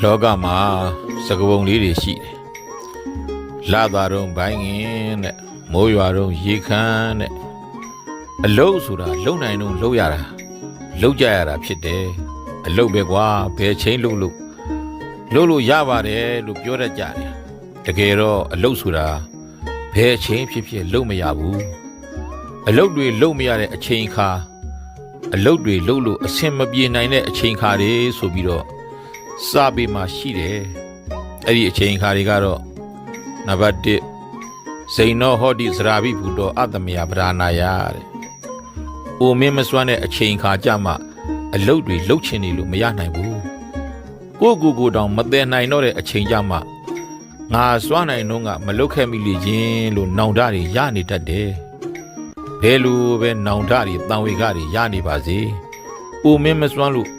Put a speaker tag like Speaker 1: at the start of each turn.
Speaker 1: လောကမှာစကပုံလေးတွေရှိတယ်လာသာတော့ဘိုင်းငင်တဲ့မိုးရွာတော့ရေခမ်းတဲ့အလုတ်ဆိုတာလုံနိုင်တော့လုံရတာလုံကြရတာဖြစ်တယ်အလုတ်ပဲကွာဘယ်ချိန်လုံလို့ရပါတယ်လို့ပြောတတ်ကြတယ်တကယ်တော့အလုတ်ဆိုတာဘယ်ချိန်ဖြစ်လုံမရဘူးအလုတ်တွေလုံမရတဲ့အချိန်ခါအလုတ်တွေလုံလို့အဆင်မပြေနိုင်တဲ့အချိန်ခါတွေဆိုပြီးတော့စာပေမှာရှိတယ်အဲ့ဒီအချိန်ခါတွေကတော့နံပါတ်1စိန်နောဟောတိသရာဘိဘူတောအတ္တမယပဓာနာယတဲ့။အိုမင်းမစွမ်းတဲ့အချိန်ခါကြမှအလုတ်တွေလှုပ်ချင်နေလို့မရနိုင်ဘူး။ကိုတောင်မသိနိုင်တော့တဲ့အချိန်ကြမှငါစွမ်းနိုင်တော့ကမလုတ်ခဲ့မိလေခြင်းလို့နောင်တတွေရနေတတ်တယ်။ဘယ်လိုပဲနောင်တတွေတန်ဝေကတွေရနေပါစေ။အိုမင်းမစွမ်းလို့